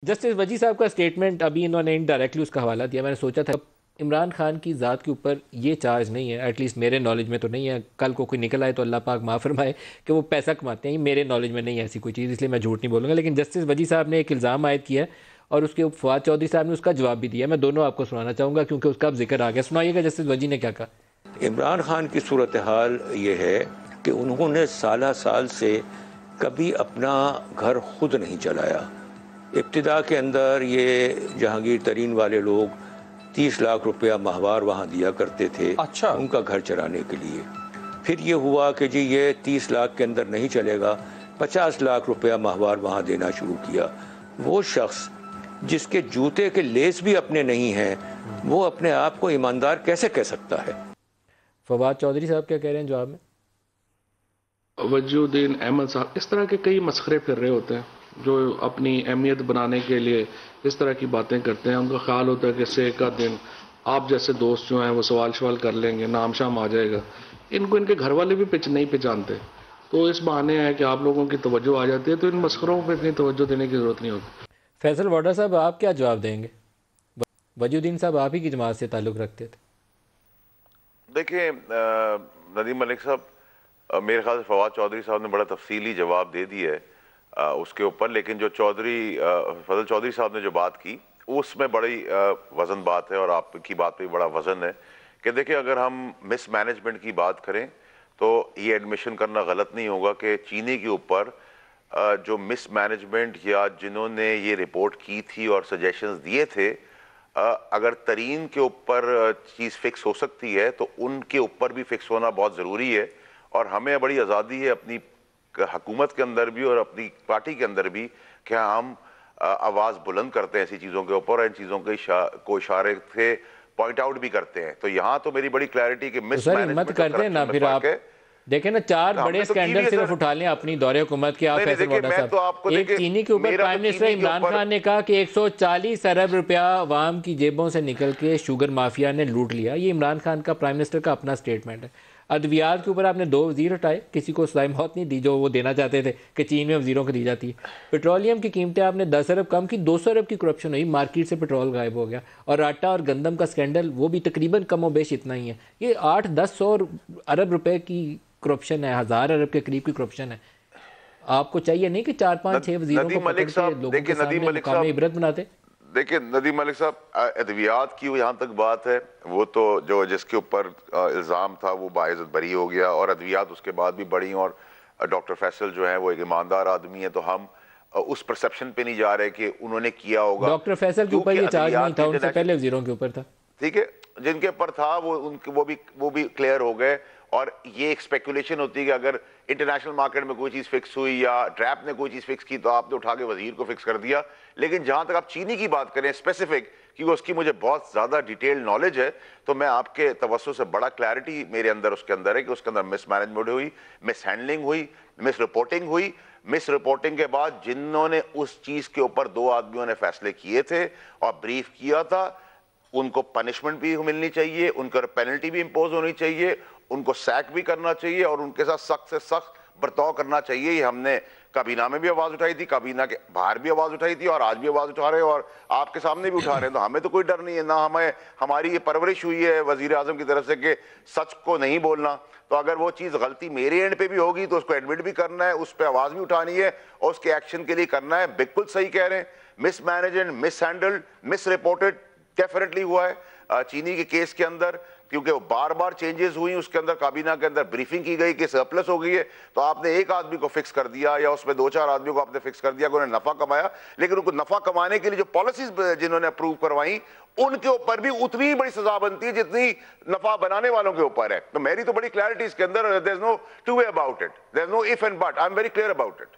Justice وجی صاحب کا statement ابھی انہوں نے انڈائریکٹلی اس کا حوالہ دیا. میں نے سوچا تھا عمران خان کی ذات کے اوپر یہ چارج نہیں ہے, ایٹ لیسٹ میرے نالج میں تو نہیں ہے. کل کو کوئی نکل آئے تو اللہ پاک معاف فرمائے کہ وہ پیسہ کماتے ہیں, میرے نالج میں نہیں ہے ایسی کوئی چیز, اس لیے میں جھوٹ نہیں بولوں گا. لیکن جسٹس وجی صاحب نے ایک الزام عائد کیا ہے اور اس کے فواد چودھری صاحب نے اس کا جواب بھی دیا. میں دونوں آپ کو سنانا چاہوں گا کیونکہ اس کا اب ذکر آ گیا. سنائیے گا جسٹس وجی نے کیا کہا. عمران خان کی صورتحال یہ ہے کہ انہوں نے سالہ سال سے کبھی اپنا گھر خود نہیں چلایا. ابتدا کے اندر یہ جہانگیر ترین والے لوگ 30 لاکھ روپیہ ماہوار وہاں دیا کرتے تھے ان کا گھر چلانے کے لیے. پھر یہ ہوا کہ جی یہ 30 لاکھ کے اندر نہیں چلے گا, 50 لاکھ روپیہ ماہوار وہاں دینا شروع کیا. وہ شخص جس کے جوتے کے لیس بھی اپنے نہیں ہیں وہ اپنے آپ کو ایماندار کیسے کہہ سکتا ہے؟ فواد چودھری صاحب کیا کہہ رہے ہیں جواب میں؟ وجی الدین احمد صاحب اس طرح کے کئی مسخرے پھر رہے ہوتے ہیں جو اپنی اہمیت بنانے کے لیے اس طرح کی باتیں کرتے ہیں. ان کا خیال ہوتا ہے کہ سے کا دن آپ جیسے دوست جو ہیں وہ سوال کر لیں گے, نام شام آ جائے گا. ان کو ان کے گھر والے بھی نہیں پہچانتے, تو اس بہانے ہے کہ آپ لوگوں کی توجہ آ جاتی ہے, تو ان مسخروں پہ اتنی توجہ دینے کی ضرورت نہیں ہوتی. فیصل واڈا صاحب آپ کیا جواب دیں گے؟ وجی الدین صاحب آپ ہی کی جماعت سے تعلق رکھتے تھے. دیکھیں ندیم ملک صاحب, میرے خیال سے فواد چودھری صاحب نے بڑا تفصیلی جواب دے دی ہے اس کے اوپر, لیکن جو فضل چودھری صاحب نے جو بات کی اس میں بڑی وزن بات ہے اور آپ کی بات پہ بڑا وزن ہے کہ دیکھیں اگر ہم مس مینجمنٹ کی بات کریں تو یہ ایڈمیشن کرنا غلط نہیں ہوگا کہ چینی کے اوپر جو مس مینجمنٹ یا جنہوں نے یہ رپورٹ کی تھی اور سجیشنز دیے تھے, اگر ترین کے اوپر چیز فکس ہو سکتی ہے تو ان کے اوپر بھی فکس ہونا بہت ضروری ہے. اور ہمیں بڑی آزادی ہے اپنی حکومت کے اندر بھی اور اپنی پارٹی کے اندر بھی کہ ہم آواز بلند کرتے ہیں ایسی چیزوں کے اوپر, اور ان چیزوں کو اشارے سے پوائنٹ آؤٹ بھی کرتے ہیں. تو یہاں تو میری بڑی کلیئرٹی کہ مس مینجمنٹ کرتے ہیں نا. پھر آپ دیکھیں نا 4 بڑے سکینڈل صرف اٹھا لیں اپنی دورے حکومت کے. آپ فیصل واڈا صاحب, ایک چینی کے اوپر پرائم منسٹر عمران خان نے کہا کہ 140 ارب روپیہ عوام کی جیبوں سے نکل کے شوگر مافیا نے لوٹ لیا. یہ عمران خان کا پرائم منسٹر کا اپنا سٹیٹمنٹ ہے. ادویات کے اوپر آپ نے 2 وزیر ہٹائے, کسی کو سزائے موت نہیں دی جو وہ دینا چاہتے تھے کہ چین میں وزیروں کو دی جاتی ہے. پیٹرولیم کی قیمتیں آپ نے 10 ارب کم کی, 200 ارب کی کرپشن ہوئی, مارکیٹ سے پیٹرول غائب ہو گیا. اور آٹا اور گندم کا سکینڈل وہ بھی تقریباً کم و بیش اتنا ہی ہے. یہ 8-10 ارب روپے کی کرپشن ہے, 1000 ارب کے قریب کی کرپشن ہے. آپ کو چاہیے نہیں کہ 4-5-6 وزیروں کو پکڑ کے لوگوں کے سامنے مقام عبرت بناتے. دیکھیں ندیم ملک صاحب, ادویات کی یہاں تک بات ہے, وہ تو جو جس کے اوپر الزام تھا وہ باعزت بری ہو گیا, اور ادویات اس کے بعد بھی بڑھی, اور ڈاکٹر فیصل جو ہیں وہ ایک ایماندار آدمی ہے, تو ہم اس پرسپشن پہ نہیں جا رہے کہ انہوں نے کیا ہوگا. ڈاکٹر فیصل کے اوپر یہ چارج نہیں تھا, ان سے پہلے وزیروں کے اوپر تھا. ٹھیک ہے, جن کے اوپر تھا وہ بھی کلیئر ہو گئے. اور یہ ایک سپیکولیشن ہوتی ہے کہ اگر انٹرنیشنل مارکیٹ میں کوئی چیز فکس ہوئی یا ٹریپ نے کوئی چیز فکس کی تو آپ نے اٹھا کے وزیر کو فکس کر دیا. لیکن جہاں تک آپ چینی کی بات کریں اسپیسیفک, کیونکہ اس کی مجھے بہت زیادہ ڈیٹیل نالج ہے, تو میں آپ کے توسط سے بڑا کلیئرٹی میرے اندر اس کے اندر ہے کہ اس کے اندر مس مینجمنٹ ہوئی, مس ہینڈلنگ ہوئی, مس رپورٹنگ ہوئی. مس رپورٹنگ کے بعد جنہوں نے اس چیز کے اوپر 2 آدمیوں نے فیصلے کیے تھے اور بریف کیا تھا, ان کو پنشمنٹ بھی ملنی چاہیے, ان پر پینلٹی بھی امپوز ہونی چاہیے, ان کو سیک بھی کرنا چاہیے, اور ان کے ساتھ سخت سے سخت برتاؤ کرنا چاہیے. یہ ہم نے کابینہ میں بھی آواز اٹھائی تھی, کابینہ کے باہر بھی آواز اٹھائی تھی, اور آج بھی آواز اٹھا رہے ہیں, اور آپ کے سامنے بھی اٹھا رہے ہیں. تو ہمیں تو کوئی ڈر نہیں ہے, نہ ہماری یہ پرورش ہوئی ہے وزیر اعظم کی طرف سے کہ سچ کو نہیں بولنا. تو اگر وہ چیز غلطی میرے اینڈ پہ بھی ہوگی تو اس کو ایڈمٹ بھی کرنا ہے, اس پہ آواز بھی اٹھانی ہے, اور اس کے ایکشن کے لیے کرنا ہے. بالکل صحیح کہہ رہے ہیں, مس مینجڈ, مس ہینڈلڈ, مس رپورٹڈ ڈیفینیٹلی ہوا ہے چینی کے کیس کے اندر, کیونکہ وہ بار بار چینجز ہوئی, اس کے اندر کابینہ کے اندر بریفنگ کی گئی کہ سرپلس ہو گئی ہے, تو آپ نے ایک آدمی کو فکس کر دیا یا اس میں 2-4 آدمیوں کو آپ نے فکس کر دیا کہ انہوں نے نفع کمایا. لیکن ان کو نفع کمانے کے لیے جو پالیسیز جنہوں نے اپروو کروائیں ان کے اوپر بھی اتنی بڑی سزا بنتی ہے جتنی نفع بنانے والوں کے اوپر ہے. تو میری تو بڑی کلیئرٹی اس کے اندر, there is no two way about it, there is no if and but, I am very clear about it.